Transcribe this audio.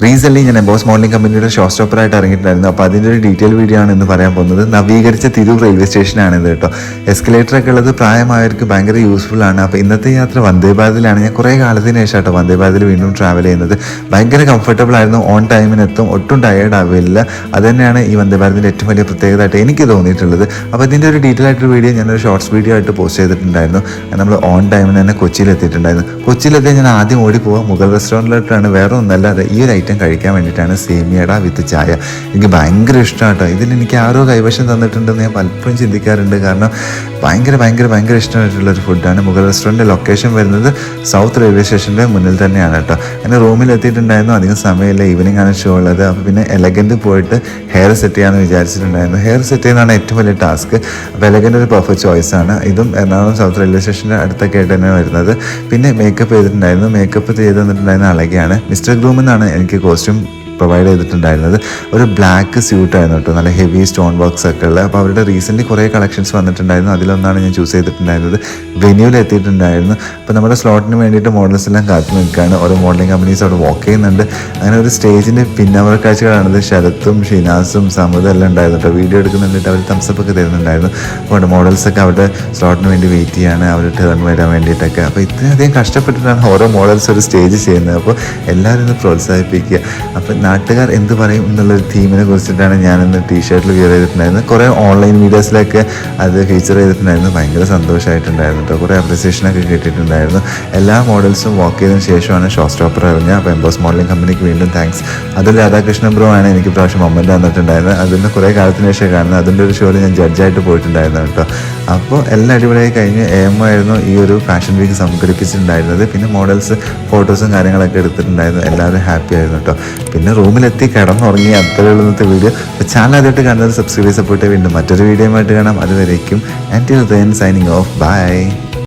Recently ഞാൻ emboss modelling കമ്പനിയുടെ show സ്റ്റോപ്പറായിട്ട് ഇറങ്ങിയിട്ടുണ്ടായിരുന്നു. അപ്പോൾ അതിൻ്റെ ഒരു ഡീറ്റെയിൽ വീഡിയോ ആണ് ഇന്ന് പറയാൻ പോകുന്നത്. നവീകരിച്ച തിരൂർ റെയിൽവേ സ്റ്റേഷനാണിത് കേട്ടോ. എസ്കലേറ്ററൊക്കെ ഉള്ളത് പ്രായമായവർക്ക് ഭയങ്കര യൂസ്ഫുൾ ആണ്. അപ്പോൾ ഇന്നത്തെ യാത്ര വന്ദേ ഭാരതിലാണ്. ഞാൻ കുറേ കാലത്തിന് ശേഷം കേട്ടോ വന്ദേ ഭാരതിൽ വീണ്ടും ട്രാവൽ ചെയ്യുന്നത്. ഭയങ്കര കംഫർട്ടബിൾ ആയിരുന്നു, ഓൺ ടൈമിനെത്തും, ഒട്ടും ടയേർഡ് ആവില്ല. അത് തന്നെയാണ് ഈ വന്ദേ ഭാരതിൻ്റെ ഏറ്റവും വലിയ പ്രത്യേകതയായിട്ട് എനിക്ക് തോന്നിയിട്ടുള്ളത്. അപ്പോൾ ഇതിൻ്റെ ഒരു ഡീറ്റെയിൽ ആയിട്ടൊരു വീഡിയോ ഞാനൊരു ഷോർട്സ് വീഡിയോ ആയിട്ട് പോസ്റ്റ് ചെയ്തിട്ടുണ്ടായിരുന്നു. നമ്മൾ ഓൺ ടൈമിന് തന്നെ കൊച്ചിയിലെത്തിയിട്ടുണ്ടായിരുന്നു. കൊച്ചിയിലെത്തി ഞാൻ ആദ്യം ഓടി പോവുക മുഗൾ റെസ്റ്റോറൻറ്റിലോട്ടാണ്. വേറെ ഒന്നല്ലാതെ ഈ ഒരു ഐറ്റം കഴിക്കാൻ വേണ്ടിയിട്ടാണ് സേമിയട വിത്ത് ചായ. എനിക്ക് ഭയങ്കര ഇഷ്ടമാണ് കേട്ടോ. ഇതിന് എനിക്ക് ആരോ കൈവശം തന്നിട്ടുണ്ടെന്ന് ഞാൻ പലപ്പോഴും ചിന്തിക്കാറുണ്ട്. കാരണം ഭയങ്കര ഇഷ്ടമായിട്ടുള്ളൊരു ഫുഡാണ്. മുഗൾ റെസ്റ്റോറൻറ്റ് ലൊക്കേഷൻ വരുന്നത് സൗത്ത് റെയിൽവേ സ്റ്റേഷൻ്റെ മുന്നിൽ തന്നെയാണ് കേട്ടോ. എൻ്റെ റൂമിൽ എത്തിയിട്ടുണ്ടായിരുന്നു. അധികം സമയമില്ല, ഈവനിങ് ആണ് ഷോ ഉള്ളത്. അപ്പോൾ പിന്നെ എലഗൻറ്റ് പോയിട്ട് ഹെയർ സെറ്റ് ചെയ്യാമെന്ന് വിചാരിച്ചിട്ടുണ്ടായിരുന്നു. ഹെയർ സെറ്റ് ചെയ്യുന്നതാണ് ഏറ്റവും വലിയ ടാസ്ക്. അപ്പോൾ എലഗൻറ്റ് ഒരു പെർഫെക്റ്റ് ചോയ്സാണ്. ഇതും എറണാകുളം സൗത്ത് റെയിൽവേ സ്റ്റേഷൻ്റെ അടുത്തൊക്കെ ആയിട്ട് തന്നെ വരുന്നത്. പിന്നെ മേക്കപ്പ് ചെയ്തിട്ടുണ്ടായിരുന്നു. മേക്കപ്പ് ചെയ്ത് തന്നിട്ടുണ്ടായിരുന്ന അളകയാണ്. മിസ്റ്റർ ഗ്രൂം എന്നാണ് എനിക്ക് കോസ്റ്റ്യൂം പ്രൊവൈഡ് ചെയ്തിട്ടുണ്ടായിരുന്നത്. ഒരു ബ്ലാക്ക് സ്യൂട്ടായിരുന്നു കേട്ടോ, നല്ല ഹെവി സ്റ്റോൺ വർക്ക്സ് ഒക്കെ ഉള്ളത്. അപ്പോൾ അവരുടെ റീസെൻ്റ്ലി കുറേ കളക്ഷൻസ് വന്നിട്ടുണ്ടായിരുന്നു. അതിലൊന്നാണ് ഞാൻ ചൂസ് ചെയ്തിട്ടുണ്ടായിരുന്നത്. വെന്യൂവിൽ എത്തിയിട്ടുണ്ടായിരുന്നു. അപ്പോൾ നമ്മുടെ സ്ലോട്ടിന് വേണ്ടിയിട്ട് മോഡൽസ് എല്ലാം കാത്തു നിൽക്കുകയാണ്. ഓരോ മോഡലിംഗ് കമ്പനീസ് അവിടെ വാക്ക് ചെയ്യുന്നുണ്ട്. അങ്ങനെ ഒരു സ്റ്റേജിൻ്റെ പിന്നവർ കാഴ്ചകളാണത്. ശരത്തും ഷിനാസും സമുദം എല്ലാം ഉണ്ടായിരുന്നു കേട്ടോ. വീഡിയോ എടുക്കുന്നുണ്ടിട്ട് അവർ തംസപ്പ് ഒക്കെ തരുന്നുണ്ടായിരുന്നു. അപ്പോൾ മോഡൽസൊക്കെ അവരുടെ സ്ലോട്ടിന് വേണ്ടി വെയിറ്റ് ചെയ്യാണ്, അവർ ടേൺ വരാൻ വേണ്ടിയിട്ടൊക്കെ. അപ്പോൾ ഇത്രയധികം കഷ്ടപ്പെട്ടിട്ടാണ് ഓരോ മോഡൽസ് ഒരു സ്റ്റേജ് ചെയ്യുന്നത്. അപ്പോൾ എല്ലാവരും ഒന്ന് പ്രോത്സാഹിപ്പിക്കുക. അപ്പോൾ നാട്ടുകാർ എന്ത് പറയും എന്നുള്ളൊരു തീമിനെ കുറിച്ചിട്ടാണ് ഞാനിന്ന് ടീഷർട്ടിൽ വിയർ ചെയ്തിട്ടുണ്ടായിരുന്നത്. കുറേ ഓൺലൈൻ വീഡിയോസിലൊക്കെ അത് ഫീച്ചർ ചെയ്തിട്ടുണ്ടായിരുന്നു. ഭയങ്കര സന്തോഷമായിട്ടുണ്ടായിരുന്നു കേട്ടോ. കുറേ അപ്രിസിയേഷനൊക്കെ കിട്ടിയിട്ടുണ്ടായിരുന്നു. എല്ലാ മോഡൽസും വാക്ക് ചെയ്തതിന് ശേഷമാണ് ഷോ സ്റ്റോപ്പർ ഇറങ്ങിയത്. അപ്പോൾ എംബോസ് മോഡലിംഗ് കമ്പനിക്ക് വീണ്ടും താങ്ക്സ്. അതിൽ രാധാകൃഷ്ണൻ ബ്രോ ആണ് എനിക്ക് പ്രാവശ്യം മൊമെൻ്റ് തന്നിട്ടുണ്ടായിരുന്നത്. അതിന് കുറേ കാലത്തിന് ശേഷം കാണുന്നത്. അതിൻ്റെ ഒരു ഷോയിൽ ഞാൻ ജഡ്ജായിട്ട് പോയിട്ടുണ്ടായിരുന്നു കേട്ടോ. അപ്പോൾ എല്ലാം അടിപൊളിയായി കഴിഞ്ഞ് AM ആയിരുന്നു ഈ ഒരു ഫാഷൻ വീക്ക് സംഘടിപ്പിച്ചിട്ടുണ്ടായിരുന്നത്. പിന്നെ മോഡൽസ് ഫോട്ടോസും കാര്യങ്ങളൊക്കെ എടുത്തിട്ടുണ്ടായിരുന്നു. എല്ലാവരും ഹാപ്പി ആയിരുന്നു കേട്ടോ. പിന്നെ റൂമിലെത്തി കിടന്നുറങ്ങി. അത്രയുള്ള ഇന്നത്തെ വീഡിയോ. അപ്പോൾ ചാനൽ ആദ്യമായിട്ട് കാണുന്നത് സബ്സ്ക്രൈബ് സപ്പോർട്ട്. വീണ്ടും മറ്റൊരു വീഡിയോ ആയിട്ട് കാണാം. അതുവരേക്കും until then signing off. Bye.